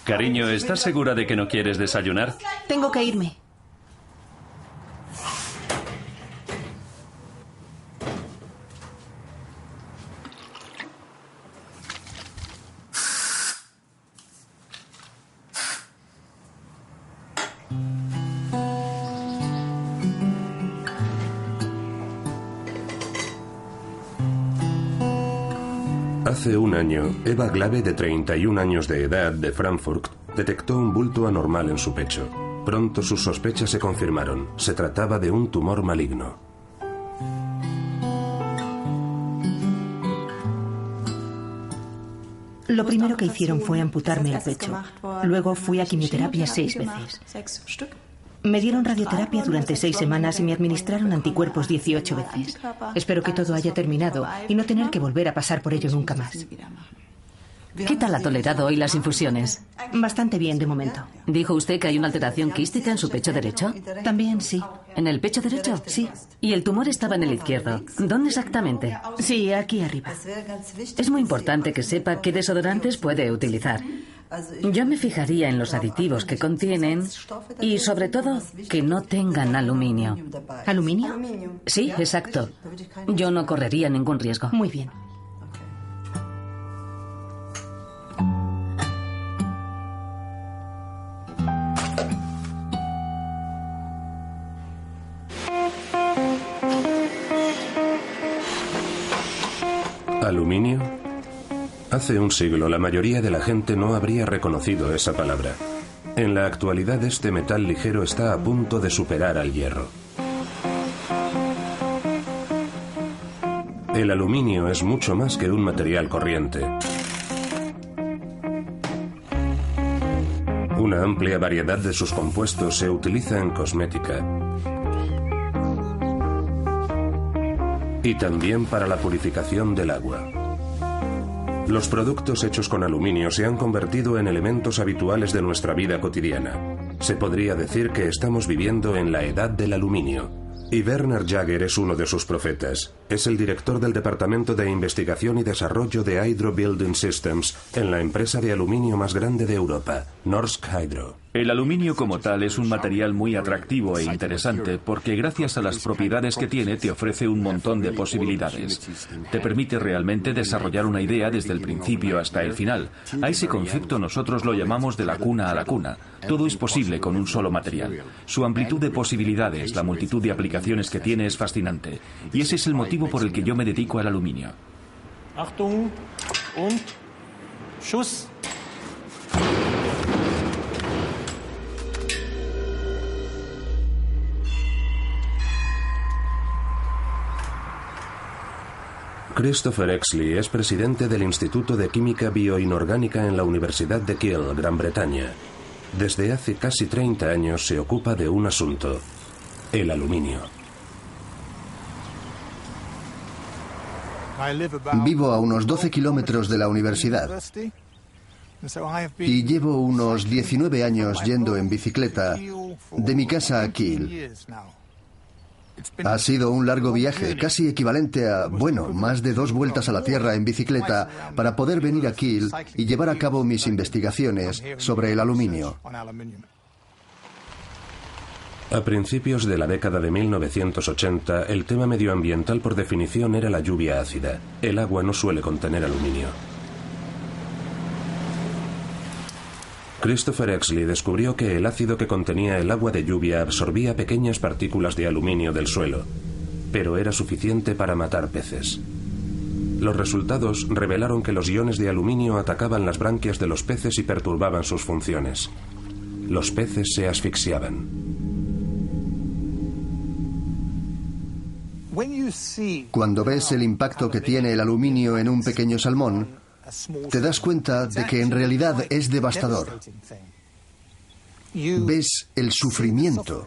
Cariño, ¿estás segura de que no quieres desayunar? Tengo que irme. Hace un año, Eva Glave, de 31 años de edad, de Frankfurt, detectó un bulto anormal en su pecho. Pronto sus sospechas se confirmaron. Se trataba de un tumor maligno. Lo primero que hicieron fue amputarme el pecho. Luego fui a quimioterapia 6 veces. Me dieron radioterapia durante 6 semanas y me administraron anticuerpos 18 veces. Espero que todo haya terminado y no tener que volver a pasar por ello nunca más. ¿Qué tal ha tolerado hoy las infusiones? Bastante bien de momento. ¿Dijo usted que hay una alteración quística en su pecho derecho? También sí. ¿En el pecho derecho? Sí. ¿Y el tumor estaba en el izquierdo? ¿Dónde exactamente? Sí, aquí arriba. Es muy importante que sepa qué desodorantes puede utilizar. Yo me fijaría en los aditivos que contienen y, sobre todo, que no tengan aluminio. ¿Aluminio? Sí, exacto. Yo no correría ningún riesgo. Muy bien. ¿Aluminio? Hace un siglo la mayoría de la gente no habría reconocido esa palabra. En la actualidad este metal ligero está a punto de superar al hierro. El aluminio es mucho más que un material corriente. Una amplia variedad de sus compuestos se utiliza en cosmética y también para la purificación del agua. Los productos hechos con aluminio se han convertido en elementos habituales de nuestra vida cotidiana. Se podría decir que estamos viviendo en la edad del aluminio. Y Werner Jaeger es uno de sus profetas. Es el director del Departamento de Investigación y Desarrollo de Hydro Building Systems en la empresa de aluminio más grande de Europa, Norsk Hydro. El aluminio como tal es un material muy atractivo e interesante porque gracias a las propiedades que tiene te ofrece un montón de posibilidades. Te permite realmente desarrollar una idea desde el principio hasta el final. A ese concepto nosotros lo llamamos de la cuna a la cuna. Todo es posible con un solo material. Su amplitud de posibilidades, la multitud de aplicaciones que tiene es fascinante. Y ese es el motivo por el que yo me dedico al aluminio. Achtung und Schuss. Christopher Exley es presidente del Instituto de Química Bioinorgánica en la Universidad de Kiel, Gran Bretaña. Desde hace casi 30 años se ocupa de un asunto: el aluminio. Vivo a unos 12 kilómetros de la universidad y llevo unos 19 años yendo en bicicleta de mi casa a Kiel. Ha sido un largo viaje, casi equivalente a, más de 2 vueltas a la Tierra en bicicleta para poder venir a Kiel y llevar a cabo mis investigaciones sobre el aluminio. A principios de la década de 1980, el tema medioambiental por definición era la lluvia ácida. El agua no suele contener aluminio. Christopher Exley descubrió que el ácido que contenía el agua de lluvia absorbía pequeñas partículas de aluminio del suelo, pero era suficiente para matar peces. Los resultados revelaron que los iones de aluminio atacaban las branquias de los peces y perturbaban sus funciones. Los peces se asfixiaban. Cuando ves el impacto que tiene el aluminio en un pequeño salmón, te das cuenta de que en realidad es devastador. Ves el sufrimiento.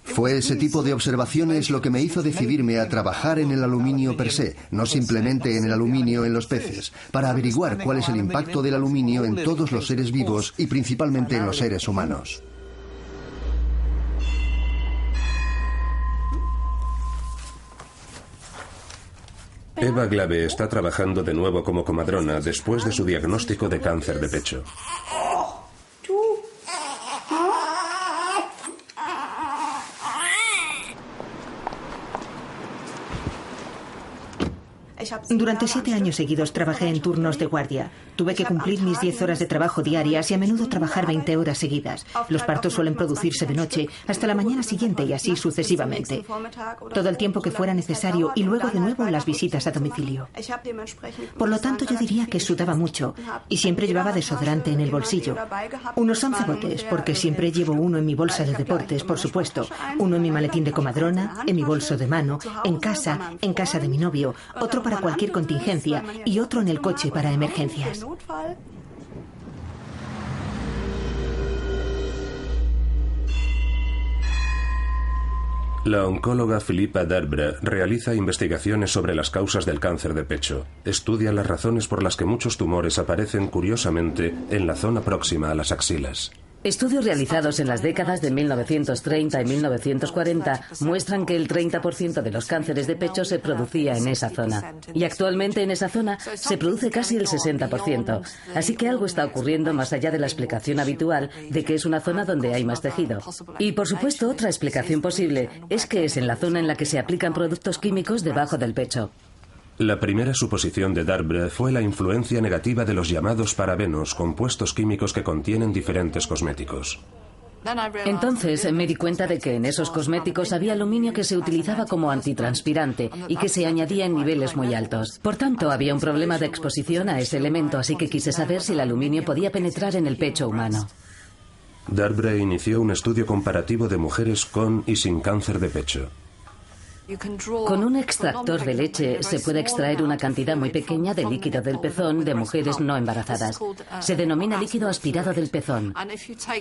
Fue ese tipo de observaciones lo que me hizo decidirme a trabajar en el aluminio per se, no simplemente en el aluminio en los peces, para averiguar cuál es el impacto del aluminio en todos los seres vivos y principalmente en los seres humanos. Eva Glave está trabajando de nuevo como comadrona después de su diagnóstico de cáncer de pecho. Durante 7 años seguidos trabajé en turnos de guardia. Tuve que cumplir mis 10 horas de trabajo diarias y a menudo trabajar 20 horas seguidas. Los partos suelen producirse de noche hasta la mañana siguiente y así sucesivamente. Todo el tiempo que fuera necesario y luego de nuevo las visitas a domicilio. Por lo tanto, yo diría que sudaba mucho y siempre llevaba desodorante en el bolsillo. Unos 11 botes, porque siempre llevo uno en mi bolsa de deportes, por supuesto. Uno en mi maletín de comadrona, en mi bolso de mano, en casa de mi novio, otro para cualquier contingencia y otro en el coche para emergencias. La oncóloga Philippa Darbre realiza investigaciones sobre las causas del cáncer de pecho. Estudia las razones por las que muchos tumores aparecen curiosamente en la zona próxima a las axilas. Estudios realizados en las décadas de 1930 y 1940 muestran que el 30% de los cánceres de pecho se producía en esa zona. Y actualmente en esa zona se produce casi el 60%. Así que algo está ocurriendo más allá de la explicación habitual de que es una zona donde hay más tejido. Y por supuesto, otra explicación posible es que es en la zona en la que se aplican productos químicos debajo del pecho. La primera suposición de Darbre fue la influencia negativa de los llamados parabenos, compuestos químicos que contienen diferentes cosméticos. Entonces me di cuenta de que en esos cosméticos había aluminio que se utilizaba como antitranspirante y que se añadía en niveles muy altos. Por tanto, había un problema de exposición a ese elemento, así que quise saber si el aluminio podía penetrar en el pecho humano. Darbre inició un estudio comparativo de mujeres con y sin cáncer de pecho. Con un extractor de leche se puede extraer una cantidad muy pequeña de líquido del pezón de mujeres no embarazadas. Se denomina líquido aspirado del pezón.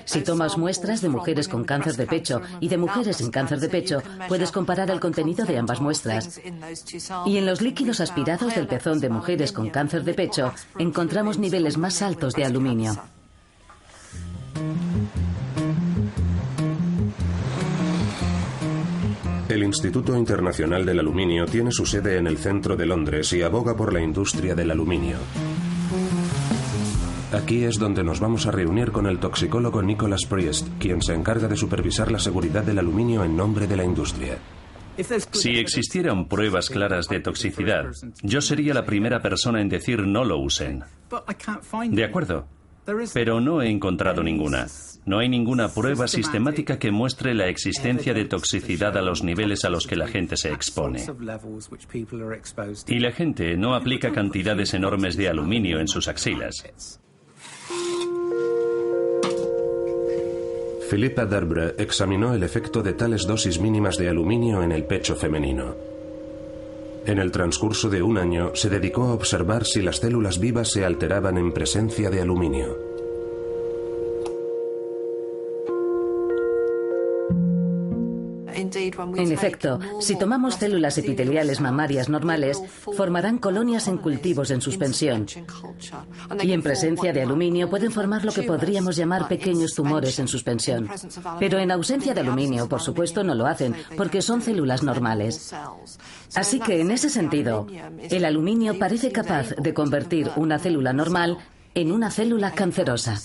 Si tomas muestras de mujeres con cáncer de pecho y de mujeres sin cáncer de pecho, puedes comparar el contenido de ambas muestras. Y en los líquidos aspirados del pezón de mujeres con cáncer de pecho encontramos niveles más altos de aluminio. El Instituto Internacional del Aluminio tiene su sede en el centro de Londres y aboga por la industria del aluminio. Aquí es donde nos vamos a reunir con el toxicólogo Nicholas Priest, quien se encarga de supervisar la seguridad del aluminio en nombre de la industria. Si existieran pruebas claras de toxicidad, yo sería la primera persona en decir no lo usen. De acuerdo, pero no he encontrado ninguna. No hay ninguna prueba sistemática que muestre la existencia de toxicidad a los niveles a los que la gente se expone. Y la gente no aplica cantidades enormes de aluminio en sus axilas. Philippa Darbre examinó el efecto de tales dosis mínimas de aluminio en el pecho femenino. En el transcurso de un año se dedicó a observar si las células vivas se alteraban en presencia de aluminio. En efecto, si tomamos células epiteliales mamarias normales, formarán colonias en cultivos en suspensión. Y en presencia de aluminio pueden formar lo que podríamos llamar pequeños tumores en suspensión. Pero en ausencia de aluminio, por supuesto, no lo hacen, porque son células normales. Así que, en ese sentido, el aluminio parece capaz de convertir una célula normal en una célula cancerosa.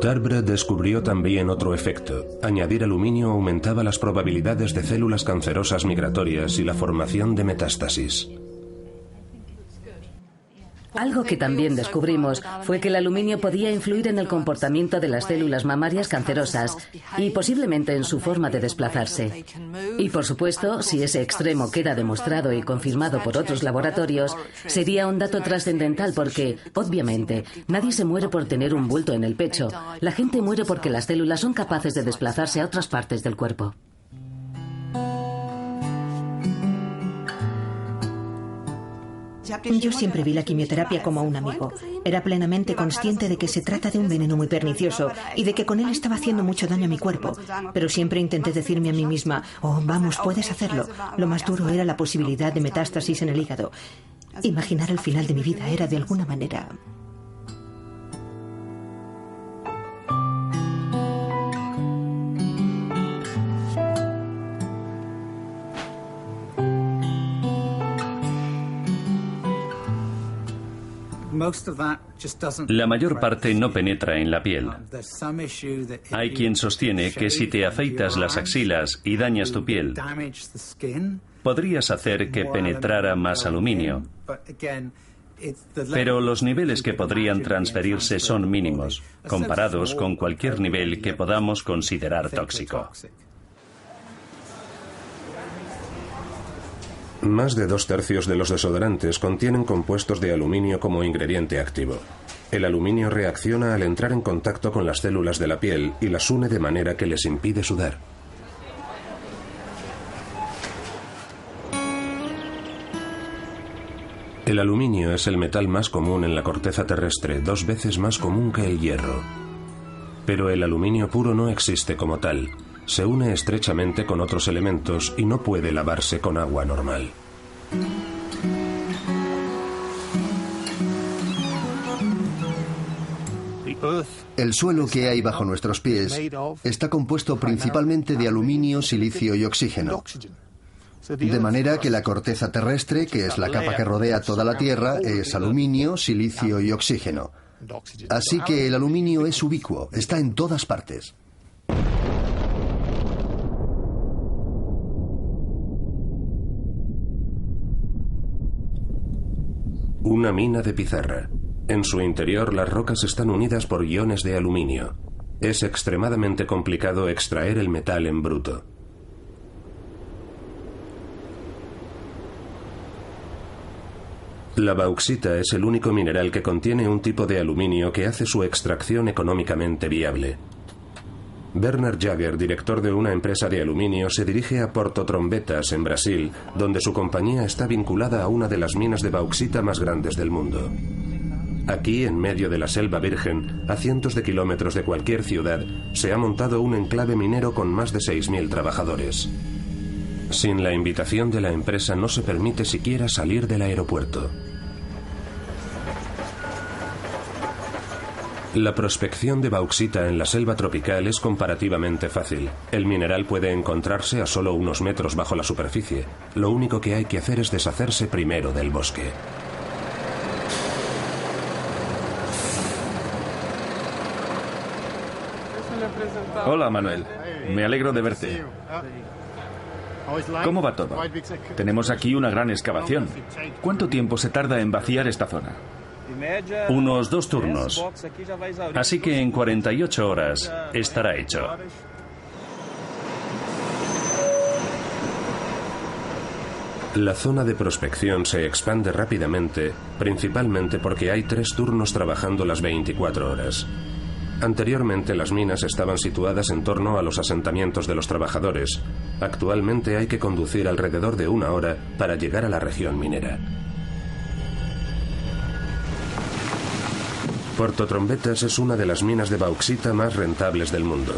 Darbre descubrió también otro efecto. Añadir aluminio aumentaba las probabilidades de células cancerosas migratorias y la formación de metástasis. Algo que también descubrimos fue que el aluminio podía influir en el comportamiento de las células mamarias cancerosas y posiblemente en su forma de desplazarse. Y por supuesto, si ese extremo queda demostrado y confirmado por otros laboratorios, sería un dato trascendental porque, obviamente, nadie se muere por tener un bulto en el pecho. La gente muere porque las células son capaces de desplazarse a otras partes del cuerpo. Yo siempre vi la quimioterapia como un amigo. Era plenamente consciente de que se trata de un veneno muy pernicioso y de que con él estaba haciendo mucho daño a mi cuerpo. Pero siempre intenté decirme a mí misma, oh, vamos, puedes hacerlo. Lo más duro era la posibilidad de metástasis en el hígado. Imaginar el final de mi vida era de alguna manera... La mayor parte no penetra en la piel. Hay quien sostiene que si te afeitas las axilas y dañas tu piel, podrías hacer que penetrara más aluminio. Pero los niveles que podrían transferirse son mínimos, comparados con cualquier nivel que podamos considerar tóxico. Más de 2/3 de los desodorantes contienen compuestos de aluminio como ingrediente activo. El aluminio reacciona al entrar en contacto con las células de la piel y las une de manera que les impide sudar. El aluminio es el metal más común en la corteza terrestre, 2 veces más común que el hierro. Pero el aluminio puro no existe como tal. Se une estrechamente con otros elementos y no puede lavarse con agua normal. El suelo que hay bajo nuestros pies está compuesto principalmente de aluminio, silicio y oxígeno. De manera que la corteza terrestre, que es la capa que rodea toda la Tierra, es aluminio, silicio y oxígeno. Así que el aluminio es ubicuo, está en todas partes. Una mina de pizarra. En su interior las rocas están unidas por iones de aluminio. Es extremadamente complicado extraer el metal en bruto. La bauxita es el único mineral que contiene un tipo de aluminio que hace su extracción económicamente viable. Bernard Jagger, director de una empresa de aluminio, se dirige a Porto Trombetas, en Brasil, donde su compañía está vinculada a una de las minas de bauxita más grandes del mundo. Aquí, en medio de la selva virgen, a cientos de kilómetros de cualquier ciudad, se ha montado un enclave minero con más de 6.000 trabajadores. Sin la invitación de la empresa no se permite siquiera salir del aeropuerto. La prospección de bauxita en la selva tropical es comparativamente fácil. El mineral puede encontrarse a solo unos metros bajo la superficie. Lo único que hay que hacer es deshacerse primero del bosque. Hola, Manuel. Me alegro de verte. ¿Cómo va todo? Tenemos aquí una gran excavación. ¿Cuánto tiempo se tarda en vaciar esta zona? Unos 2 turnos. Así que en 48 horas estará hecho. La zona de prospección se expande rápidamente, principalmente porque hay 3 turnos trabajando las 24 horas. Anteriormente las minas estaban situadas en torno a los asentamientos de los trabajadores. Actualmente hay que conducir alrededor de 1 hora para llegar a la región minera. Porto Trombetas es una de las minas de bauxita más rentables del mundo.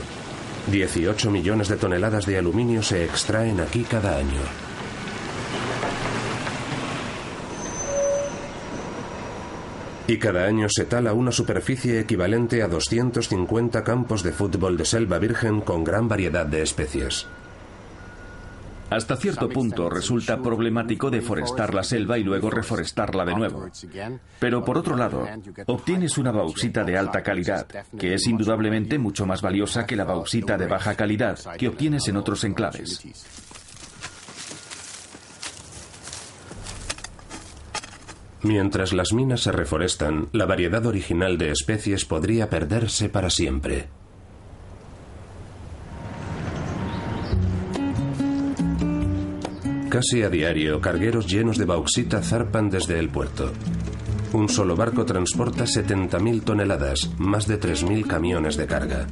18 millones de toneladas de aluminio se extraen aquí cada año. Y cada año se tala una superficie equivalente a 250 campos de fútbol de selva virgen con gran variedad de especies. Hasta cierto punto resulta problemático deforestar la selva y luego reforestarla de nuevo. Pero por otro lado, obtienes una bauxita de alta calidad, que es indudablemente mucho más valiosa que la bauxita de baja calidad que obtienes en otros enclaves. Mientras las minas se reforestan, la variedad original de especies podría perderse para siempre. Casi a diario, cargueros llenos de bauxita zarpan desde el puerto. Un solo barco transporta 70.000 toneladas, más de 3.000 camiones de carga.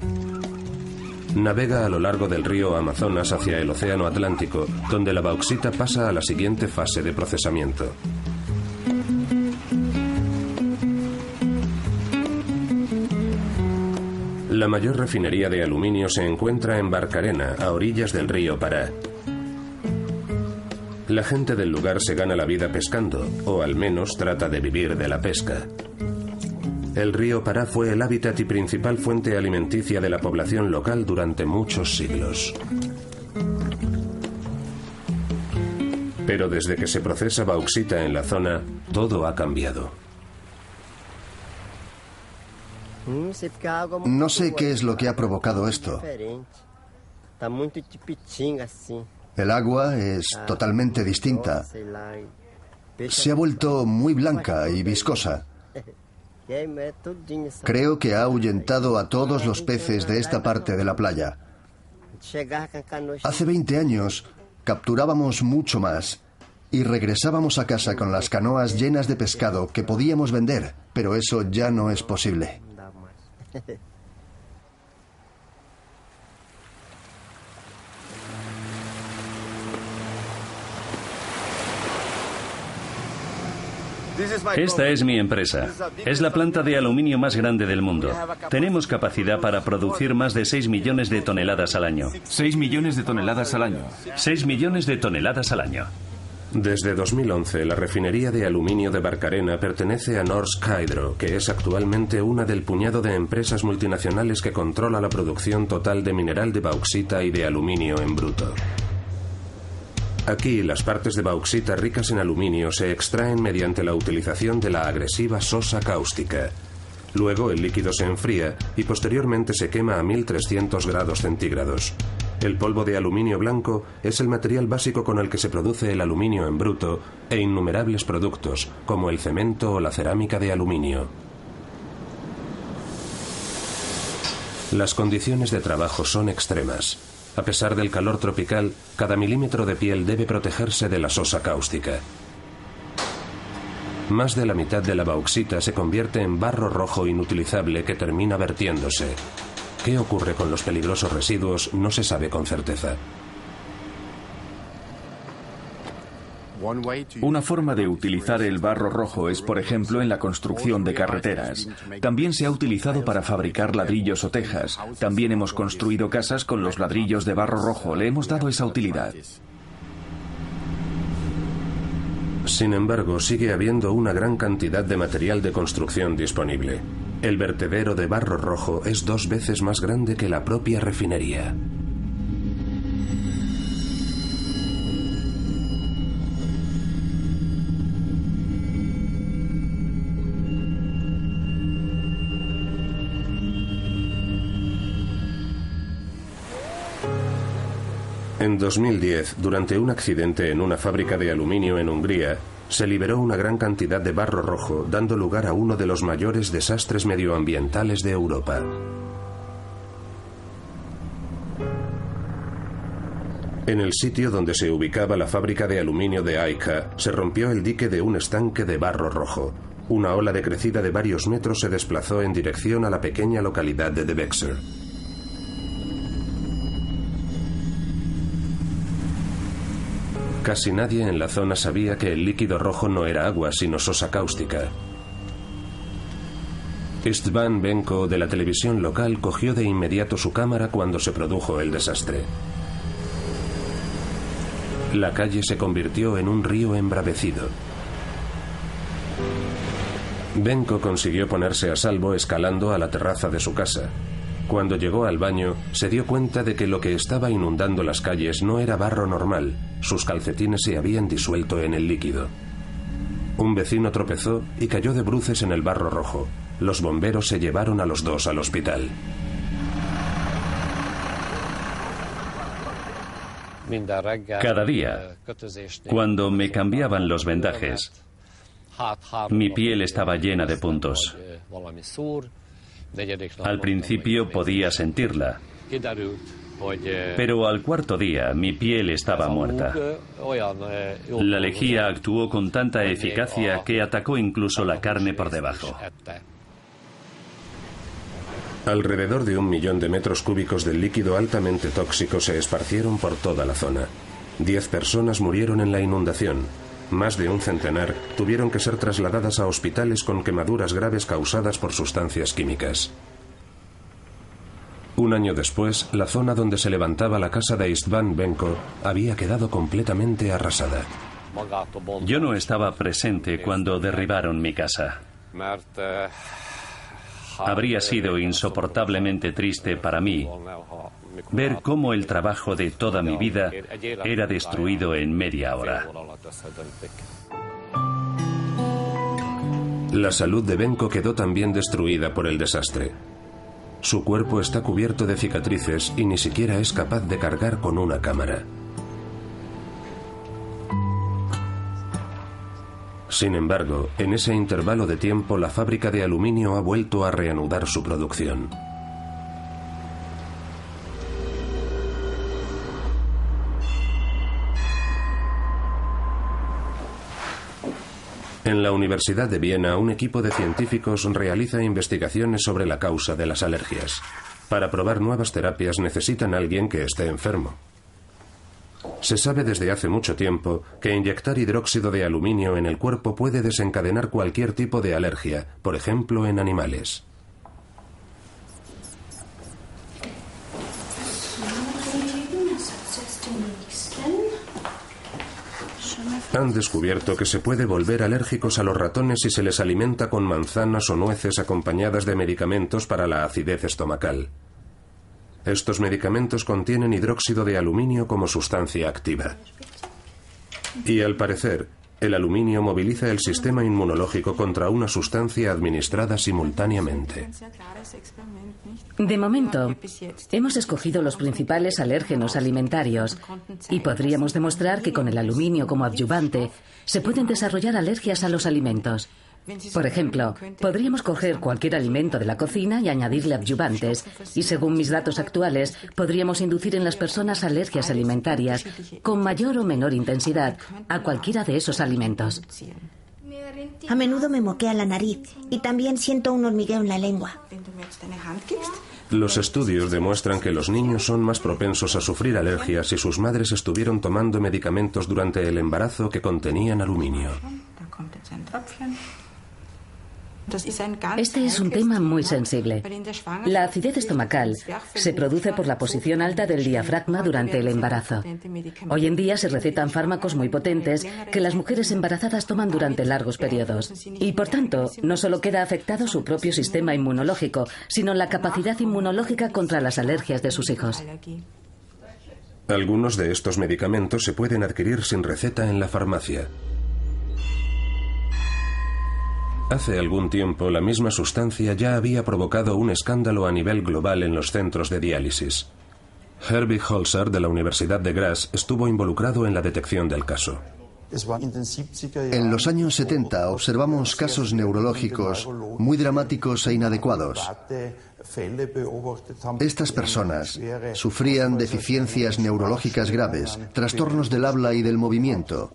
Navega a lo largo del río Amazonas hacia el océano Atlántico, donde la bauxita pasa a la siguiente fase de procesamiento. La mayor refinería de aluminio se encuentra en Barcarena, a orillas del río Pará. La gente del lugar se gana la vida pescando, o al menos trata de vivir de la pesca. El río Pará fue el hábitat y principal fuente alimenticia de la población local durante muchos siglos. Pero desde que se procesa bauxita en la zona, todo ha cambiado. No sé qué es lo que ha provocado esto. El agua es totalmente distinta. Se ha vuelto muy blanca y viscosa. Creo que ha ahuyentado a todos los peces de esta parte de la playa. Hace 20 años capturábamos mucho más y regresábamos a casa con las canoas llenas de pescado que podíamos vender, pero eso ya no es posible. Esta es mi empresa. Es la planta de aluminio más grande del mundo. Tenemos capacidad para producir más de 6 millones de toneladas al año. 6 millones de toneladas al año. 6 millones de toneladas al año. Desde 2011, la refinería de aluminio de Barcarena pertenece a Norsk Hydro, que es actualmente una del puñado de empresas multinacionales que controla la producción total de mineral de bauxita y de aluminio en bruto. Aquí, las partes de bauxita ricas en aluminio se extraen mediante la utilización de la agresiva sosa cáustica. Luego, el líquido se enfría y posteriormente se quema a 1300 grados centígrados. El polvo de aluminio blanco es el material básico con el que se produce el aluminio en bruto e innumerables productos, como el cemento o la cerámica de aluminio. Las condiciones de trabajo son extremas. A pesar del calor tropical, cada milímetro de piel debe protegerse de la sosa cáustica. Más de la mitad de la bauxita se convierte en barro rojo inutilizable que termina vertiéndose. ¿Qué ocurre con los peligrosos residuos? No se sabe con certeza. Una forma de utilizar el barro rojo es, por ejemplo, en la construcción de carreteras. También se ha utilizado para fabricar ladrillos o tejas. También hemos construido casas con los ladrillos de barro rojo. Le hemos dado esa utilidad. Sin embargo, sigue habiendo una gran cantidad de material de construcción disponible. El vertedero de barro rojo es 2 veces más grande que la propia refinería. En 2010, durante un accidente en una fábrica de aluminio en Hungría, se liberó una gran cantidad de barro rojo, dando lugar a uno de los mayores desastres medioambientales de Europa. En el sitio donde se ubicaba la fábrica de aluminio de Aika, se rompió el dique de un estanque de barro rojo. Una ola decrecida de varios metros se desplazó en dirección a la pequeña localidad de De Bexer. Casi nadie en la zona sabía que el líquido rojo no era agua, sino sosa cáustica. István Benko, de la televisión local, cogió de inmediato su cámara cuando se produjo el desastre. La calle se convirtió en un río embravecido. Benko consiguió ponerse a salvo escalando a la terraza de su casa. Cuando llegó al baño, se dio cuenta de que lo que estaba inundando las calles no era barro normal. Sus calcetines se habían disuelto en el líquido. Un vecino tropezó y cayó de bruces en el barro rojo. Los bomberos se llevaron a los dos al hospital. Cada día, cuando me cambiaban los vendajes, mi piel estaba llena de puntos. Al principio podía sentirla, pero al 4.º día mi piel estaba muerta. La lejía actuó con tanta eficacia que atacó incluso la carne por debajo. Alrededor de 1 millón de metros cúbicos del líquido altamente tóxico se esparcieron por toda la zona. 10 personas murieron en la inundación. Más de un centenar tuvieron que ser trasladadas a hospitales con quemaduras graves causadas por sustancias químicas. Un año después, la zona donde se levantaba la casa de István Benko había quedado completamente arrasada. Yo no estaba presente cuando derribaron mi casa. Habría sido insoportablemente triste para mí ver cómo el trabajo de toda mi vida era destruido en media hora. La salud de Benko quedó también destruida por el desastre. Su cuerpo está cubierto de cicatrices y ni siquiera es capaz de cargar con una cámara. Sin embargo, en ese intervalo de tiempo la fábrica de aluminio ha vuelto a reanudar su producción. En la Universidad de Viena, un equipo de científicos realiza investigaciones sobre la causa de las alergias. Para probar nuevas terapias necesitan a alguien que esté enfermo. Se sabe desde hace mucho tiempo que inyectar hidróxido de aluminio en el cuerpo puede desencadenar cualquier tipo de alergia, por ejemplo en animales. Han descubierto que se puede volver alérgicos a los ratones si se les alimenta con manzanas o nueces acompañadas de medicamentos para la acidez estomacal. Estos medicamentos contienen hidróxido de aluminio como sustancia activa. Y al parecer, el aluminio moviliza el sistema inmunológico contra una sustancia administrada simultáneamente. De momento, hemos escogido los principales alérgenos alimentarios y podríamos demostrar que con el aluminio como adyuvante se pueden desarrollar alergias a los alimentos. Por ejemplo, podríamos coger cualquier alimento de la cocina y añadirle adyuvantes, y según mis datos actuales, podríamos inducir en las personas alergias alimentarias con mayor o menor intensidad a cualquiera de esos alimentos. A menudo me moquea la nariz y también siento un hormigueo en la lengua. Los estudios demuestran que los niños son más propensos a sufrir alergias si sus madres estuvieron tomando medicamentos durante el embarazo que contenían aluminio. Este es un tema muy sensible. La acidez estomacal se produce por la posición alta del diafragma durante el embarazo. Hoy en día se recetan fármacos muy potentes que las mujeres embarazadas toman durante largos periodos. Y por tanto, no solo queda afectado su propio sistema inmunológico, sino la capacidad inmunológica contra las alergias de sus hijos. Algunos de estos medicamentos se pueden adquirir sin receta en la farmacia. Hace algún tiempo, la misma sustancia ya había provocado un escándalo a nivel global en los centros de diálisis. Herbie Holzer, de la Universidad de Graz, estuvo involucrado en la detección del caso. En los años 70 observamos casos neurológicos muy dramáticos e inadecuados. Estas personas sufrían deficiencias neurológicas graves, trastornos del habla y del movimiento.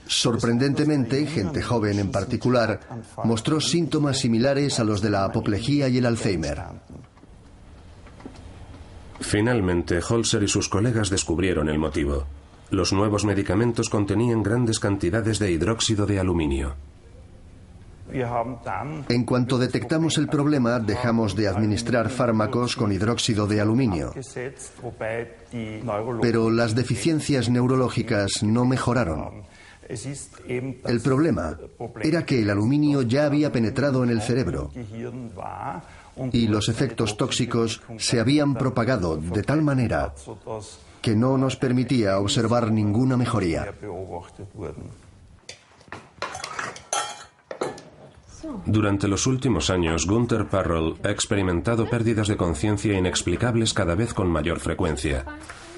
Sorprendentemente, gente joven en particular mostró síntomas similares a los de la apoplejía y el Alzheimer. Finalmente, Holzer y sus colegas descubrieron el motivo. Los nuevos medicamentos contenían grandes cantidades de hidróxido de aluminio. En cuanto detectamos el problema, dejamos de administrar fármacos con hidróxido de aluminio. Pero las deficiencias neurológicas no mejoraron. El problema era que el aluminio ya había penetrado en el cerebro y los efectos tóxicos se habían propagado de tal manera que no nos permitía observar ninguna mejoría. Durante los últimos años, Gunther Parroll ha experimentado pérdidas de conciencia inexplicables cada vez con mayor frecuencia.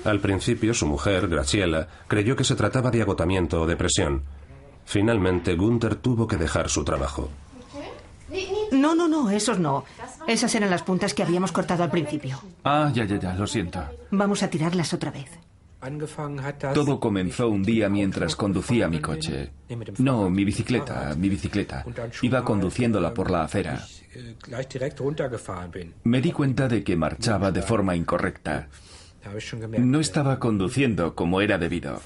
Al principio, su mujer, Graciela, creyó que se trataba de agotamiento o depresión. Finalmente, Gunther tuvo que dejar su trabajo. No, esos no. Esas eran las puntas que habíamos cortado al principio. Ah, ya, lo siento. Vamos a tirarlas otra vez. Todo comenzó un día mientras conducía mi coche. No, mi bicicleta. Iba conduciéndola por la acera. Me di cuenta de que marchaba de forma incorrecta. No estaba conduciendo como era debido.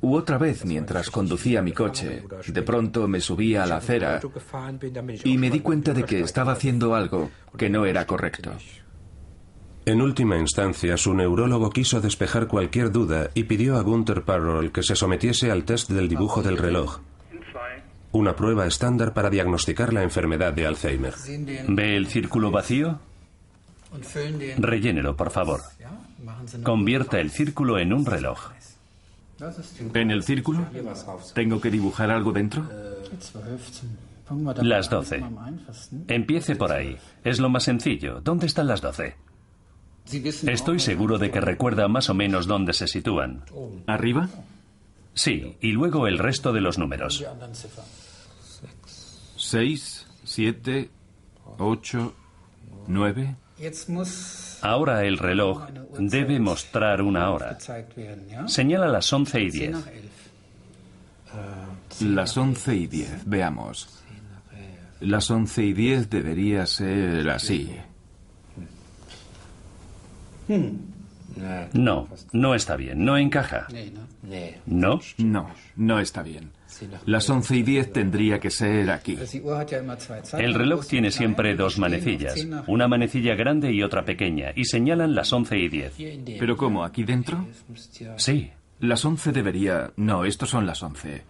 Otra vez, mientras conducía mi coche, de pronto me subí a la acera y me di cuenta de que estaba haciendo algo que no era correcto. En última instancia, su neurólogo quiso despejar cualquier duda y pidió a Gunther Parroll que se sometiese al test del dibujo del reloj, una prueba estándar para diagnosticar la enfermedad de Alzheimer. ¿Ve el círculo vacío? Rellénelo, por favor. Convierta el círculo en un reloj. ¿En el círculo? ¿Tengo que dibujar algo dentro? Las 12. Empiece por ahí. Es lo más sencillo. ¿Dónde están las 12? Estoy seguro de que recuerda más o menos dónde se sitúan. ¿Arriba? Sí, y luego el resto de los números. 6, 7, 8, 9. Ahora el reloj debe mostrar una hora. Señala las 11 y 10. Las 11 y 10, veamos. Las 11 y 10 debería ser así. No, no está bien, no encaja. ¿No? No, no está bien. Las 11 y 10 tendría que ser aquí. El reloj tiene siempre dos manecillas, una manecilla grande y otra pequeña, y señalan las 11 y 10. ¿Pero cómo? ¿Aquí dentro? Sí. Las 11 debería... No, estos son las 11.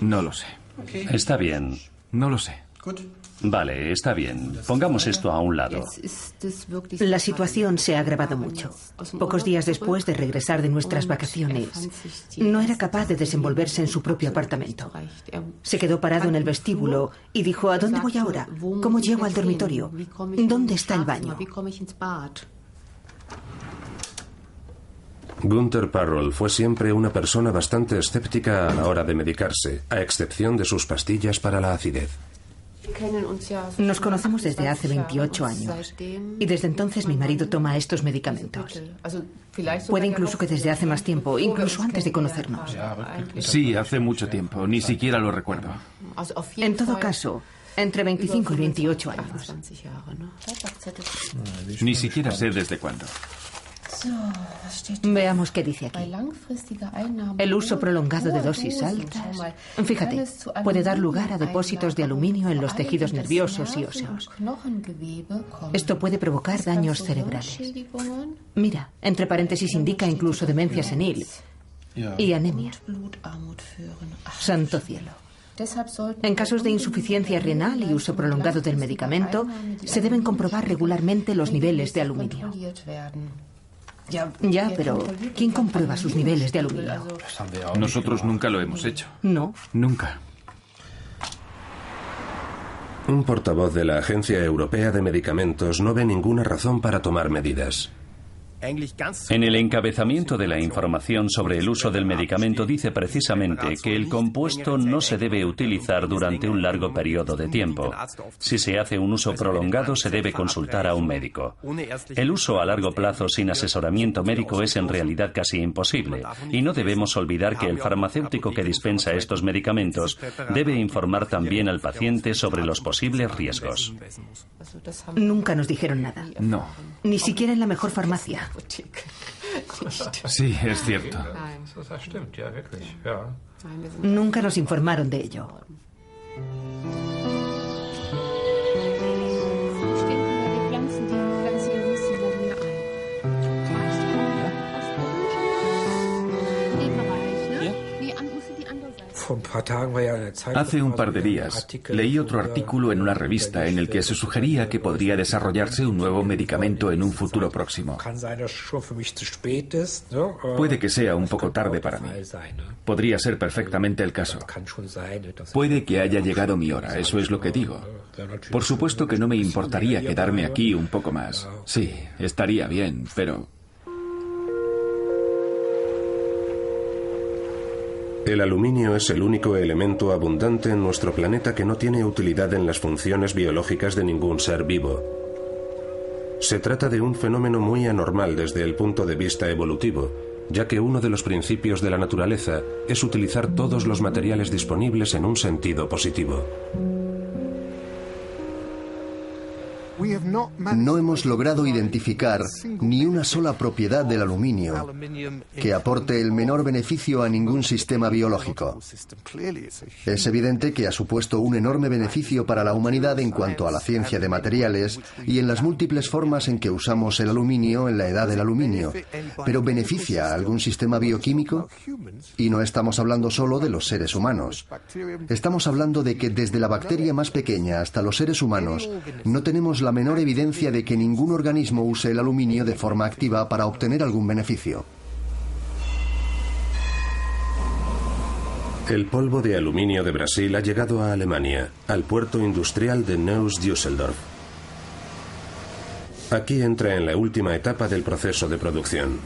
No lo sé. Está bien. No lo sé. Vale, está bien. Pongamos esto a un lado. La situación se ha agravado mucho. Pocos días después de regresar de nuestras vacaciones, no era capaz de desenvolverse en su propio apartamento. Se quedó parado en el vestíbulo y dijo: ¿a dónde voy ahora? ¿Cómo llego al dormitorio? ¿Dónde está el baño? Gunther Parroll fue siempre una persona bastante escéptica a la hora de medicarse, a excepción de sus pastillas para la acidez. Nos conocemos desde hace 28 años y desde entonces mi marido toma estos medicamentos. Puede incluso que desde hace más tiempo, incluso antes de conocernos. Sí, hace mucho tiempo, ni siquiera lo recuerdo. En todo caso, entre 25 y 28 años. Ni siquiera sé desde cuándo. Veamos qué dice aquí. El uso prolongado de dosis altas. Fíjate, puede dar lugar a depósitos de aluminio en los tejidos nerviosos y óseos. Esto puede provocar daños cerebrales. Mira, entre paréntesis indica incluso demencia senil y anemia. Santo cielo. En casos de insuficiencia renal y uso prolongado del medicamento, se deben comprobar regularmente los niveles de aluminio. Ya, pero ¿quién comprueba sus niveles de aluminio? Nosotros nunca lo hemos hecho. No. Nunca. Un portavoz de la Agencia Europea de Medicamentos no ve ninguna razón para tomar medidas. En el encabezamiento de la información sobre el uso del medicamento dice precisamente que el compuesto no se debe utilizar durante un largo periodo de tiempo. Si se hace un uso prolongado, se debe consultar a un médico. El uso a largo plazo sin asesoramiento médico es en realidad casi imposible, y no debemos olvidar que el farmacéutico que dispensa estos medicamentos debe informar también al paciente sobre los posibles riesgos. Nunca nos dijeron nada. No. Ni siquiera en la mejor farmacia. Sí, es cierto. Nunca nos informaron de ello. Hace un par de días leí otro artículo en una revista en el que se sugería que podría desarrollarse un nuevo medicamento en un futuro próximo. Puede que sea un poco tarde para mí. Podría ser perfectamente el caso. Puede que haya llegado mi hora, eso es lo que digo. Por supuesto que no me importaría quedarme aquí un poco más. Sí, estaría bien, pero... El aluminio es el único elemento abundante en nuestro planeta que no tiene utilidad en las funciones biológicas de ningún ser vivo. Se trata de un fenómeno muy anormal desde el punto de vista evolutivo, ya que uno de los principios de la naturaleza es utilizar todos los materiales disponibles en un sentido positivo. No hemos logrado identificar ni una sola propiedad del aluminio que aporte el menor beneficio a ningún sistema biológico. Es evidente que ha supuesto un enorme beneficio para la humanidad en cuanto a la ciencia de materiales y en las múltiples formas en que usamos el aluminio en la edad del aluminio. ¿Pero beneficia a algún sistema bioquímico? Y no estamos hablando solo de los seres humanos. Estamos hablando de que desde la bacteria más pequeña hasta los seres humanos no tenemos la menor evidencia de que ningún organismo use el aluminio de forma activa para obtener algún beneficio. El polvo de aluminio de Brasil ha llegado a Alemania, al puerto industrial de Neuss-Düsseldorf. Aquí entra en la última etapa del proceso de producción.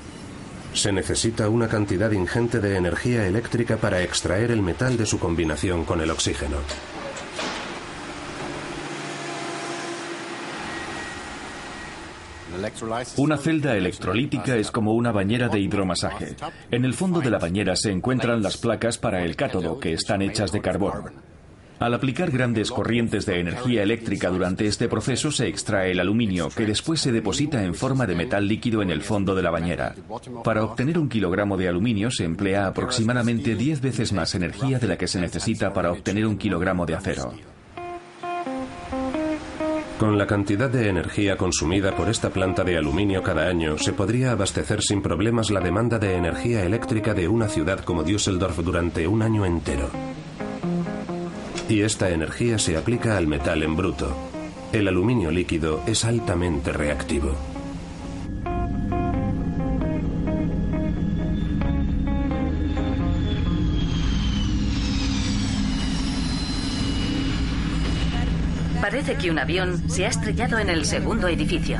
Se necesita una cantidad ingente de energía eléctrica para extraer el metal de su combinación con el oxígeno. Una celda electrolítica es como una bañera de hidromasaje. En el fondo de la bañera se encuentran las placas para el cátodo, que están hechas de carbón. Al aplicar grandes corrientes de energía eléctrica durante este proceso se extrae el aluminio, que después se deposita en forma de metal líquido en el fondo de la bañera. Para obtener 1 kilogramo de aluminio se emplea aproximadamente 10 veces más energía de la que se necesita para obtener 1 kilogramo de acero. Con la cantidad de energía consumida por esta planta de aluminio cada año, se podría abastecer sin problemas la demanda de energía eléctrica de una ciudad como Düsseldorf durante un año entero. Y esta energía se aplica al metal en bruto. El aluminio líquido es altamente reactivo. Parece que un avión se ha estrellado en el segundo edificio.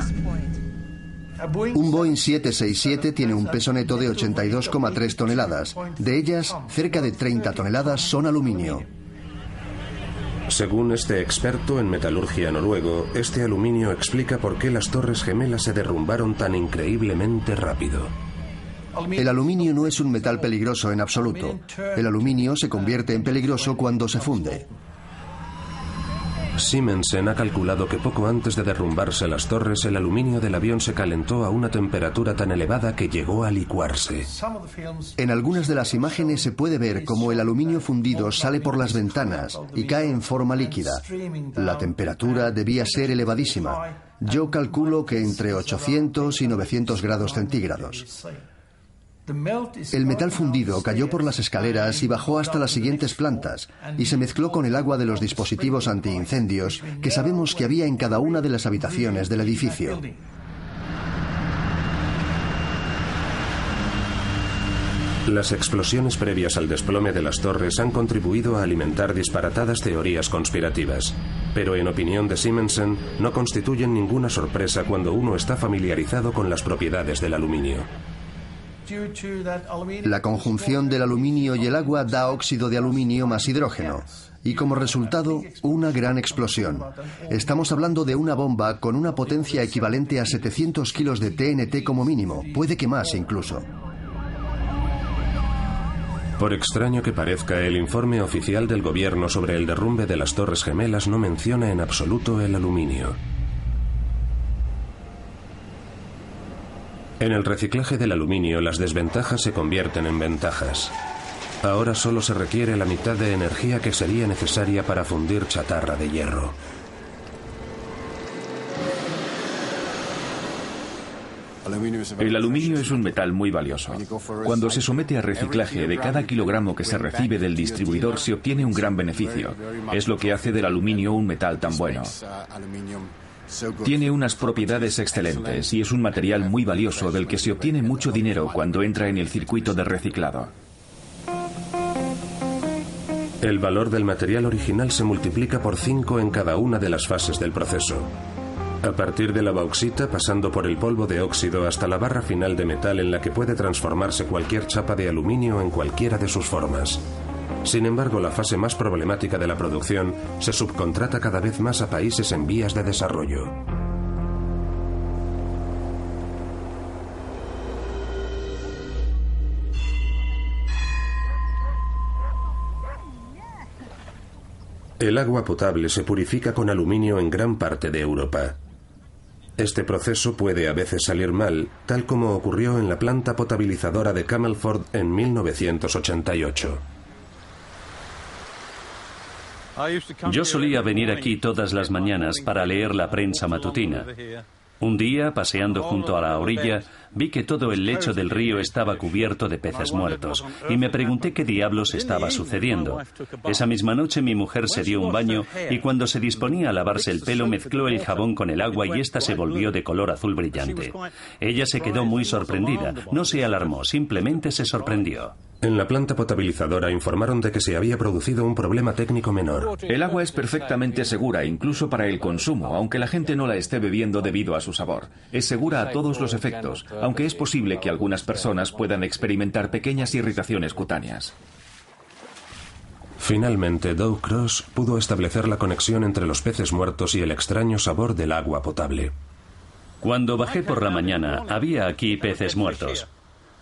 Un Boeing 767 tiene un peso neto de 82,3 toneladas. De ellas, cerca de 30 toneladas son aluminio. Según este experto en metalurgia noruego, este aluminio explica por qué las Torres Gemelas se derrumbaron tan increíblemente rápido. El aluminio no es un metal peligroso en absoluto. El aluminio se convierte en peligroso cuando se funde. Simensen ha calculado que poco antes de derrumbarse las torres, el aluminio del avión se calentó a una temperatura tan elevada que llegó a licuarse. En algunas de las imágenes se puede ver cómo el aluminio fundido sale por las ventanas y cae en forma líquida. La temperatura debía ser elevadísima. Yo calculo que entre 800 y 900 grados centígrados. El metal fundido cayó por las escaleras y bajó hasta las siguientes plantas y se mezcló con el agua de los dispositivos antiincendios que sabemos que había en cada una de las habitaciones del edificio. Las explosiones previas al desplome de las torres han contribuido a alimentar disparatadas teorías conspirativas, pero en opinión de Simensen no constituyen ninguna sorpresa cuando uno está familiarizado con las propiedades del aluminio. La conjunción del aluminio y el agua da óxido de aluminio más hidrógeno y como resultado una gran explosión. Estamos hablando de una bomba con una potencia equivalente a 700 kilos de TNT como mínimo, puede que más incluso. Por extraño que parezca, el informe oficial del gobierno sobre el derrumbe de las Torres Gemelas no menciona en absoluto el aluminio. En el reciclaje del aluminio, las desventajas se convierten en ventajas. Ahora solo se requiere la mitad de energía que sería necesaria para fundir chatarra de hierro. El aluminio es un metal muy valioso. Cuando se somete a reciclaje, de cada kilogramo que se recibe del distribuidor se obtiene un gran beneficio. Es lo que hace del aluminio un metal tan bueno. Tiene unas propiedades excelentes y es un material muy valioso del que se obtiene mucho dinero cuando entra en el circuito de reciclado. El valor del material original se multiplica por 5 en cada una de las fases del proceso. A partir de la bauxita, pasando por el polvo de óxido hasta la barra final de metal en la que puede transformarse cualquier chapa de aluminio en cualquiera de sus formas. Sin embargo, la fase más problemática de la producción se subcontrata cada vez más a países en vías de desarrollo. El agua potable se purifica con aluminio en gran parte de Europa. Este proceso puede a veces salir mal, tal como ocurrió en la planta potabilizadora de Camelford en 1988. Yo solía venir aquí todas las mañanas para leer la prensa matutina. Un día, paseando junto a la orilla, vi que todo el lecho del río estaba cubierto de peces muertos y me pregunté qué diablos estaba sucediendo. Esa misma noche mi mujer se dio un baño y cuando se disponía a lavarse el pelo mezcló el jabón con el agua y ésta se volvió de color azul brillante. Ella se quedó muy sorprendida, no se alarmó, simplemente se sorprendió. En la planta potabilizadora informaron de que se había producido un problema técnico menor. El agua es perfectamente segura, incluso para el consumo, aunque la gente no la esté bebiendo debido a su sabor. Es segura a todos los efectos, aunque es posible que algunas personas puedan experimentar pequeñas irritaciones cutáneas. Finalmente, Doug Cross pudo establecer la conexión entre los peces muertos y el extraño sabor del agua potable. Cuando bajé por la mañana, había aquí peces muertos,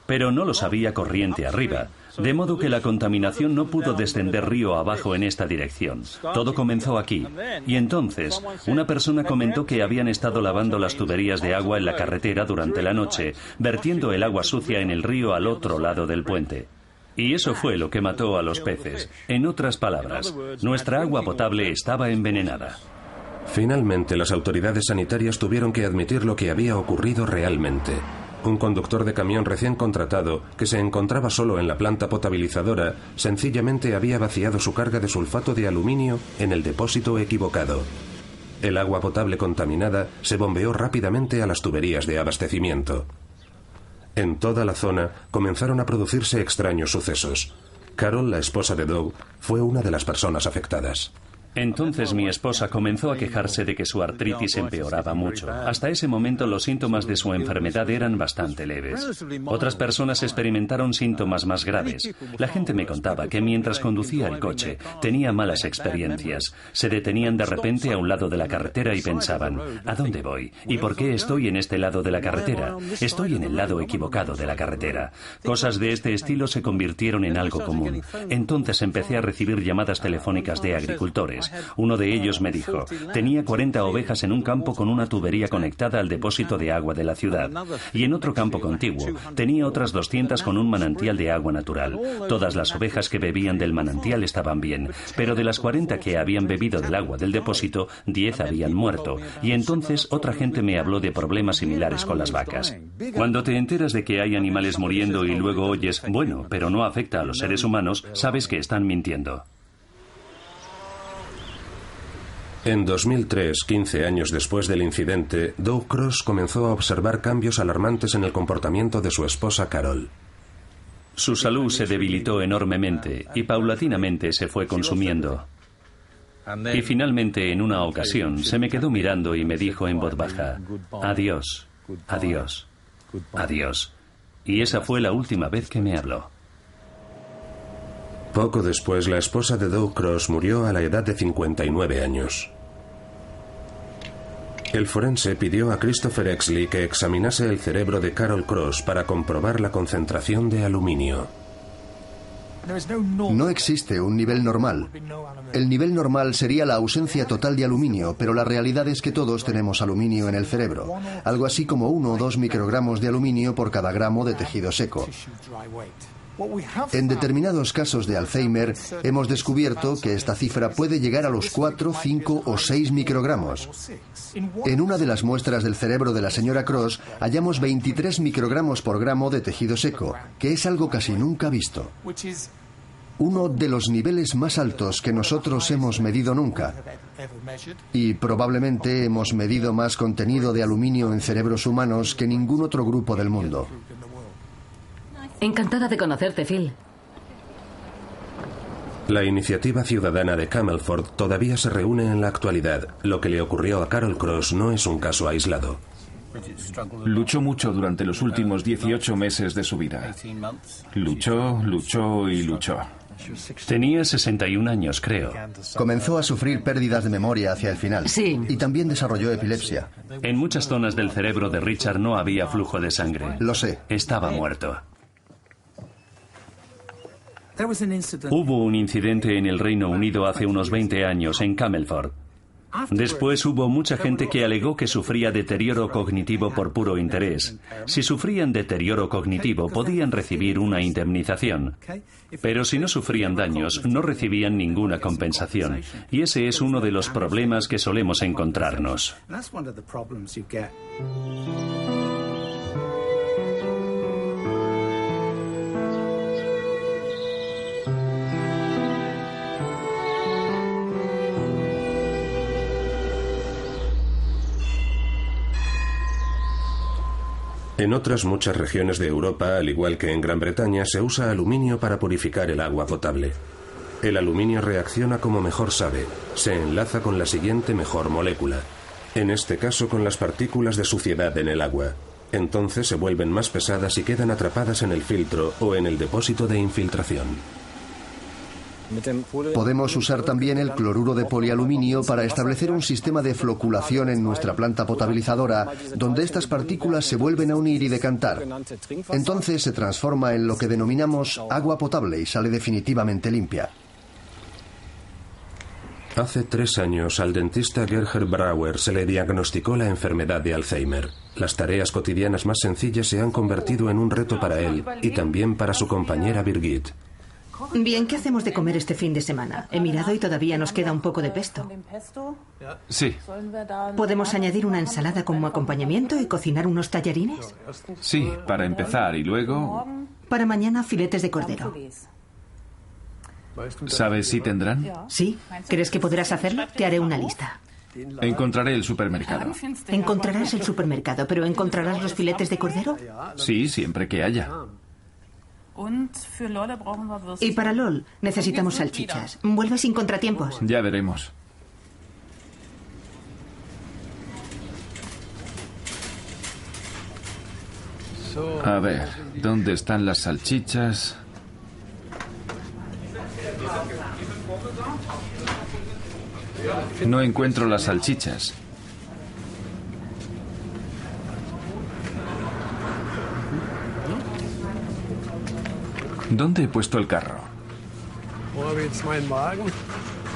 pero no los había corriente arriba, de modo que la contaminación no pudo descender río abajo en esta dirección. Todo comenzó aquí. Y entonces, una persona comentó que habían estado lavando las tuberías de agua en la carretera durante la noche, vertiendo el agua sucia en el río al otro lado del puente. Y eso fue lo que mató a los peces. En otras palabras, nuestra agua potable estaba envenenada. Finalmente, las autoridades sanitarias tuvieron que admitir lo que había ocurrido realmente. Un conductor de camión recién contratado, que se encontraba solo en la planta potabilizadora, sencillamente había vaciado su carga de sulfato de aluminio en el depósito equivocado. El agua potable contaminada se bombeó rápidamente a las tuberías de abastecimiento. En toda la zona comenzaron a producirse extraños sucesos. Carol, la esposa de Doug, fue una de las personas afectadas. Entonces mi esposa comenzó a quejarse de que su artritis empeoraba mucho. Hasta ese momento los síntomas de su enfermedad eran bastante leves. Otras personas experimentaron síntomas más graves. La gente me contaba que mientras conducía el coche tenía malas experiencias. Se detenían de repente a un lado de la carretera y pensaban, ¿a dónde voy? ¿Y por qué estoy en este lado de la carretera? Estoy en el lado equivocado de la carretera. Cosas de este estilo se convirtieron en algo común. Entonces empecé a recibir llamadas telefónicas de agricultores. Uno de ellos me dijo, tenía 40 ovejas en un campo con una tubería conectada al depósito de agua de la ciudad. Y en otro campo contiguo, tenía otras 200 con un manantial de agua natural. Todas las ovejas que bebían del manantial estaban bien, pero de las 40 que habían bebido del agua del depósito, 10 habían muerto. Y entonces otra gente me habló de problemas similares con las vacas. Cuando te enteras de que hay animales muriendo y luego oyes, bueno, pero no afecta a los seres humanos, sabes que están mintiendo. En 2003, 15 años después del incidente, Doug Cross comenzó a observar cambios alarmantes en el comportamiento de su esposa Carol. Su salud se debilitó enormemente y paulatinamente se fue consumiendo. Y finalmente, en una ocasión, se me quedó mirando y me dijo en voz baja, adiós, adiós, adiós. Y esa fue la última vez que me habló. Poco después, la esposa de Doug Cross murió a la edad de 59 años. El forense pidió a Christopher Exley que examinase el cerebro de Carol Cross para comprobar la concentración de aluminio. No existe un nivel normal. El nivel normal sería la ausencia total de aluminio, pero la realidad es que todos tenemos aluminio en el cerebro, algo así como 1 o 2 microgramos de aluminio por cada gramo de tejido seco. En determinados casos de Alzheimer hemos descubierto que esta cifra puede llegar a los 4, 5 o 6 microgramos. En una de las muestras del cerebro de la señora Cross hallamos 23 microgramos por gramo de tejido seco, que es algo casi nunca visto. Uno de los niveles más altos que nosotros hemos medido nunca. Y probablemente hemos medido más contenido de aluminio en cerebros humanos que ningún otro grupo del mundo. Encantada de conocerte, Phil. La iniciativa ciudadana de Camelford todavía se reúne en la actualidad. Lo que le ocurrió a Carol Cross no es un caso aislado. Luchó mucho durante los últimos 18 meses de su vida. Luchó, luchó y luchó. Tenía 61 años, creo. Comenzó a sufrir pérdidas de memoria hacia el final. Sí. Y también desarrolló epilepsia. En muchas zonas del cerebro de Richard no había flujo de sangre. Lo sé. Estaba muerto. Hubo un incidente en el Reino Unido hace unos 20 años en Camelford. Después hubo mucha gente que alegó que sufría deterioro cognitivo por puro interés. Si sufrían deterioro cognitivo podían recibir una indemnización. Pero si no sufrían daños, no recibían ninguna compensación. Y ese es uno de los problemas que solemos encontrarnos. En otras muchas regiones de Europa, al igual que en Gran Bretaña, se usa aluminio para purificar el agua potable. El aluminio reacciona como mejor sabe, se enlaza con la siguiente mejor molécula, en este caso con las partículas de suciedad en el agua. Entonces se vuelven más pesadas y quedan atrapadas en el filtro o en el depósito de infiltración. Podemos usar también el cloruro de polialuminio para establecer un sistema de floculación en nuestra planta potabilizadora, donde estas partículas se vuelven a unir y decantar. Entonces se transforma en lo que denominamos agua potable y sale definitivamente limpia. Hace 3 años al dentista Gerhard Brauer se le diagnosticó la enfermedad de Alzheimer. Las tareas cotidianas más sencillas se han convertido en un reto para él y también para su compañera Birgit. Bien, ¿qué hacemos de comer este fin de semana? He mirado y todavía nos queda un poco de pesto. Sí. ¿Podemos añadir una ensalada como acompañamiento y cocinar unos tallarines? Sí, para empezar, y luego... Para mañana, filetes de cordero. ¿Sabes si tendrán? Sí. ¿Crees que podrás hacerlo? Te haré una lista. Encontraré el supermercado. Encontrarás el supermercado, pero ¿encontrarás los filetes de cordero? Sí, siempre que haya. Y para LOL necesitamos salchichas. Vuelve sin contratiempos. Ya veremos. A ver, ¿dónde están las salchichas? No encuentro las salchichas. ¿Dónde he puesto el carro?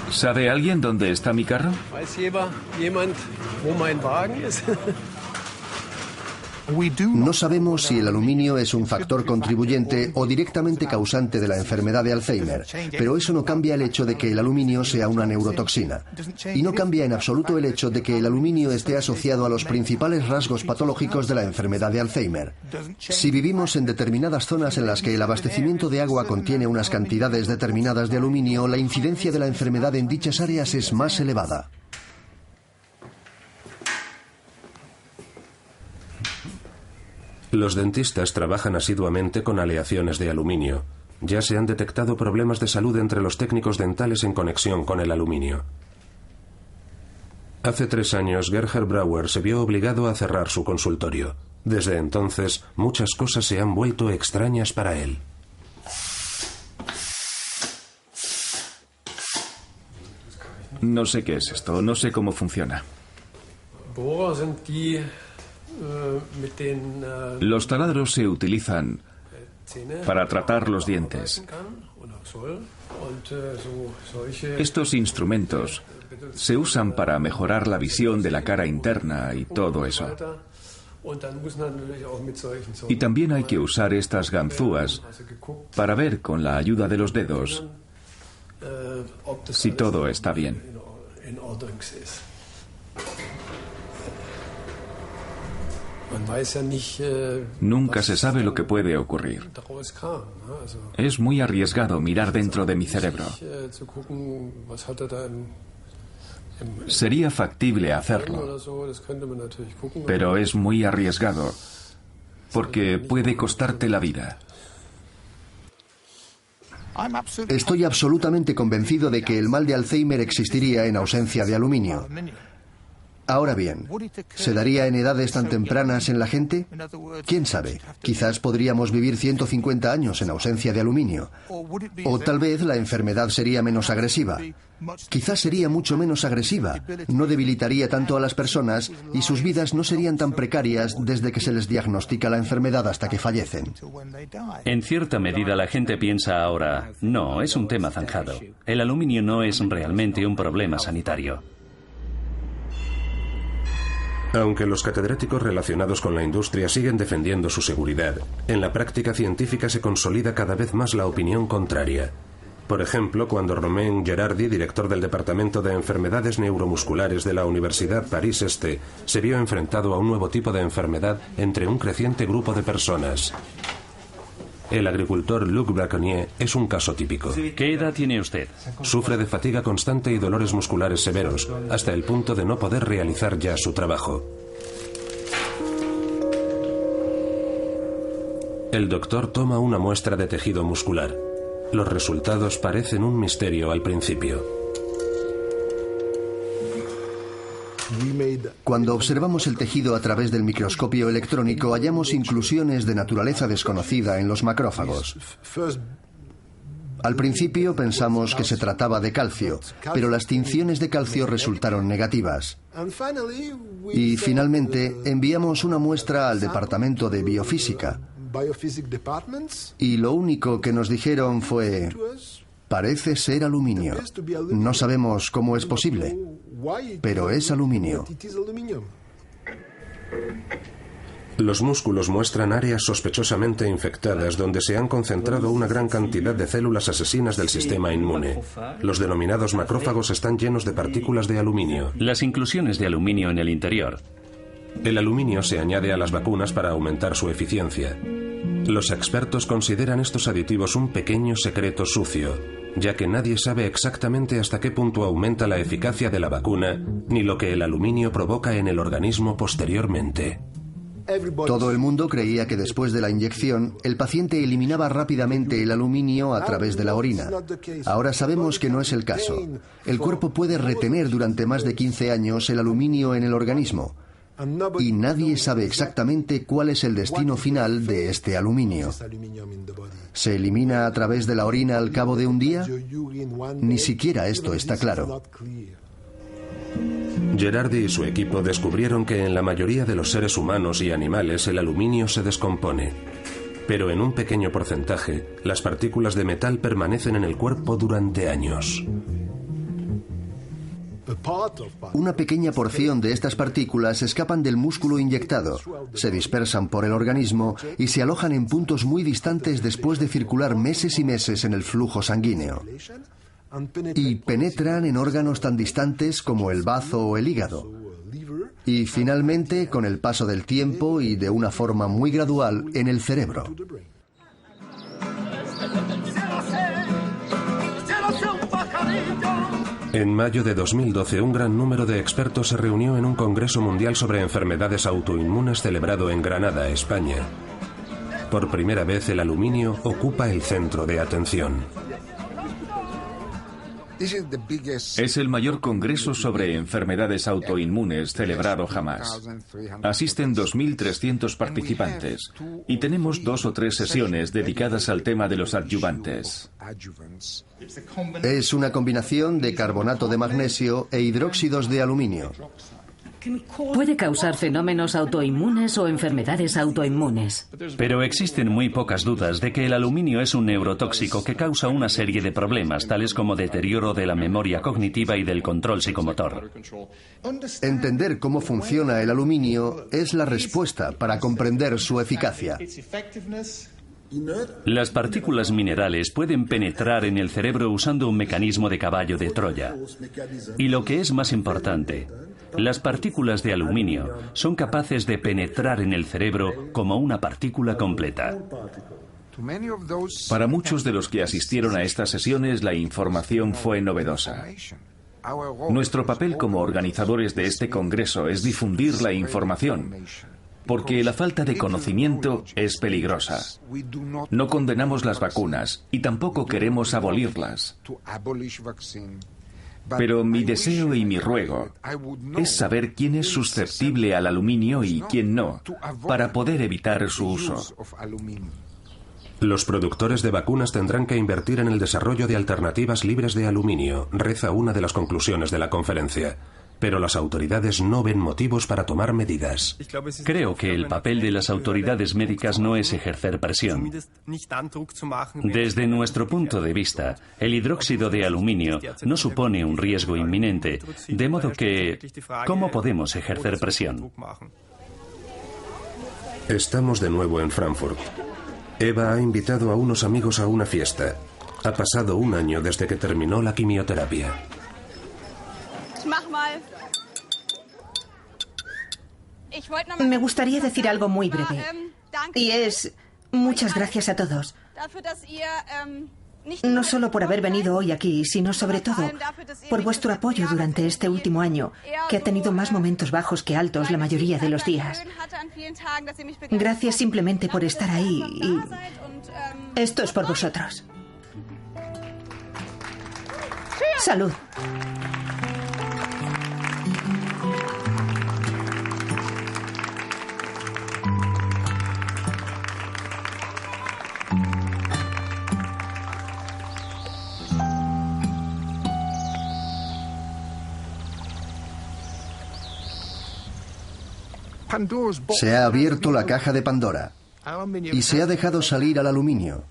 ¿Sabe alguien dónde está mi carro? No sabemos si el aluminio es un factor contribuyente o directamente causante de la enfermedad de Alzheimer, pero eso no cambia el hecho de que el aluminio sea una neurotoxina. Y no cambia en absoluto el hecho de que el aluminio esté asociado a los principales rasgos patológicos de la enfermedad de Alzheimer. Si vivimos en determinadas zonas en las que el abastecimiento de agua contiene unas cantidades determinadas de aluminio, la incidencia de la enfermedad en dichas áreas es más elevada. Los dentistas trabajan asiduamente con aleaciones de aluminio. Ya se han detectado problemas de salud entre los técnicos dentales en conexión con el aluminio. Hace 3 años, Gerhard Brauer se vio obligado a cerrar su consultorio. Desde entonces, muchas cosas se han vuelto extrañas para él. No sé qué es esto, no sé cómo funciona. Los taladros se utilizan para tratar los dientes. Estos instrumentos se usan para mejorar la visión de la cara interna y todo eso. Y también hay que usar estas ganzúas para ver con la ayuda de los dedos si todo está bien. Nunca se sabe lo que puede ocurrir. Es muy arriesgado mirar dentro de mi cerebro. Sería factible hacerlo, pero es muy arriesgado porque puede costarte la vida. Estoy absolutamente convencido de que el mal de Alzheimer existiría en ausencia de aluminio. Ahora bien, ¿se daría en edades tan tempranas en la gente? ¿Quién sabe? Quizás podríamos vivir 150 años en ausencia de aluminio. O tal vez la enfermedad sería menos agresiva. Quizás sería mucho menos agresiva, no debilitaría tanto a las personas y sus vidas no serían tan precarias desde que se les diagnostica la enfermedad hasta que fallecen. En cierta medida la gente piensa ahora, no, es un tema zanjado. El aluminio no es realmente un problema sanitario. Aunque los catedráticos relacionados con la industria siguen defendiendo su seguridad, en la práctica científica se consolida cada vez más la opinión contraria. Por ejemplo, cuando Romain Gerardi, director del Departamento de Enfermedades Neuromusculares de la Universidad París-Este, se vio enfrentado a un nuevo tipo de enfermedad entre un creciente grupo de personas. El agricultor Luc Braconnier es un caso típico. ¿Qué edad tiene usted? Sufre de fatiga constante y dolores musculares severos, hasta el punto de no poder realizar ya su trabajo. El doctor toma una muestra de tejido muscular. Los resultados parecen un misterio al principio. Cuando observamos el tejido a través del microscopio electrónico, hallamos inclusiones de naturaleza desconocida en los macrófagos. Al principio pensamos que se trataba de calcio, pero las tinciones de calcio resultaron negativas. Y finalmente enviamos una muestra al departamento de biofísica. Y lo único que nos dijeron fue: parece ser aluminio. No sabemos cómo es posible, pero es aluminio. Los músculos muestran áreas sospechosamente infectadas donde se han concentrado una gran cantidad de células asesinas del sistema inmune. Los denominados macrófagos están llenos de partículas de aluminio. Las inclusiones de aluminio en el interior. El aluminio se añade a las vacunas para aumentar su eficiencia. Los expertos consideran estos aditivos un pequeño secreto sucio, ya que nadie sabe exactamente hasta qué punto aumenta la eficacia de la vacuna, ni lo que el aluminio provoca en el organismo posteriormente. Todo el mundo creía que después de la inyección, el paciente eliminaba rápidamente el aluminio a través de la orina. Ahora sabemos que no es el caso. El cuerpo puede retener durante más de 15 años el aluminio en el organismo. Y nadie sabe exactamente cuál es el destino final de este aluminio. ¿Se elimina a través de la orina al cabo de un día? Ni siquiera esto está claro. Gerardi y su equipo descubrieron que en la mayoría de los seres humanos y animales el aluminio se descompone. Pero en un pequeño porcentaje, las partículas de metal permanecen en el cuerpo durante años. Una pequeña porción de estas partículas escapan del músculo inyectado, se dispersan por el organismo y se alojan en puntos muy distantes después de circular meses y meses en el flujo sanguíneo. Y penetran en órganos tan distantes como el bazo o el hígado. Y finalmente, con el paso del tiempo y de una forma muy gradual, en el cerebro. En mayo de 2012, un gran número de expertos se reunió en un Congreso Mundial sobre Enfermedades Autoinmunes celebrado en Granada, España. Por primera vez, el aluminio ocupa el centro de atención. Es el mayor congreso sobre enfermedades autoinmunes celebrado jamás. Asisten 2.300 participantes y tenemos 2 o 3 sesiones dedicadas al tema de los adyuvantes. Es una combinación de carbonato de magnesio e hidróxidos de aluminio. Puede causar fenómenos autoinmunes o enfermedades autoinmunes. Pero existen muy pocas dudas de que el aluminio es un neurotóxico que causa una serie de problemas, tales como deterioro de la memoria cognitiva y del control psicomotor. Entender cómo funciona el aluminio es la respuesta para comprender su eficacia. Las partículas minerales pueden penetrar en el cerebro usando un mecanismo de caballo de Troya. Y lo que es más importante, las partículas de aluminio son capaces de penetrar en el cerebro como una partícula completa. Para muchos de los que asistieron a estas sesiones, la información fue novedosa. Nuestro papel como organizadores de este congreso es difundir la información, porque la falta de conocimiento es peligrosa. No condenamos las vacunas y tampoco queremos abolirlas. Pero mi deseo y mi ruego es saber quién es susceptible al aluminio y quién no, para poder evitar su uso. Los productores de vacunas tendrán que invertir en el desarrollo de alternativas libres de aluminio, reza una de las conclusiones de la conferencia. Pero las autoridades no ven motivos para tomar medidas. Creo que el papel de las autoridades médicas no es ejercer presión. Desde nuestro punto de vista, el hidróxido de aluminio no supone un riesgo inminente, de modo que, ¿cómo podemos ejercer presión? Estamos de nuevo en Frankfurt. Eva ha invitado a unos amigos a una fiesta. Ha pasado un año desde que terminó la quimioterapia. Me gustaría decir algo muy breve. Y es: muchas gracias a todos. No solo por haber venido hoy aquí, sino sobre todo por vuestro apoyo durante este último año, que ha tenido más momentos bajos que altos la mayoría de los días. Gracias simplemente por estar ahí y esto es por vosotros. ¡Salud! Se ha abierto la caja de Pandora y se ha dejado salir al aluminio.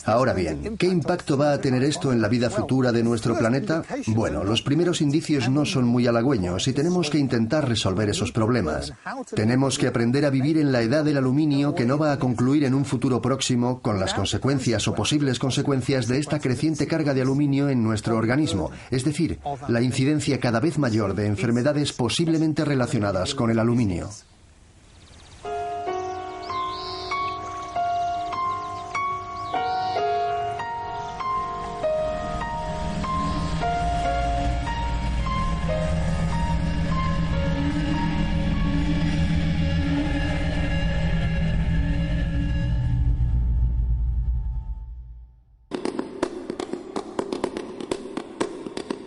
Ahora bien, ¿qué impacto va a tener esto en la vida futura de nuestro planeta? Bueno, los primeros indicios no son muy halagüeños y tenemos que intentar resolver esos problemas. Tenemos que aprender a vivir en la edad del aluminio, que no va a concluir en un futuro próximo, con las consecuencias o posibles consecuencias de esta creciente carga de aluminio en nuestro organismo, es decir, la incidencia cada vez mayor de enfermedades posiblemente relacionadas con el aluminio.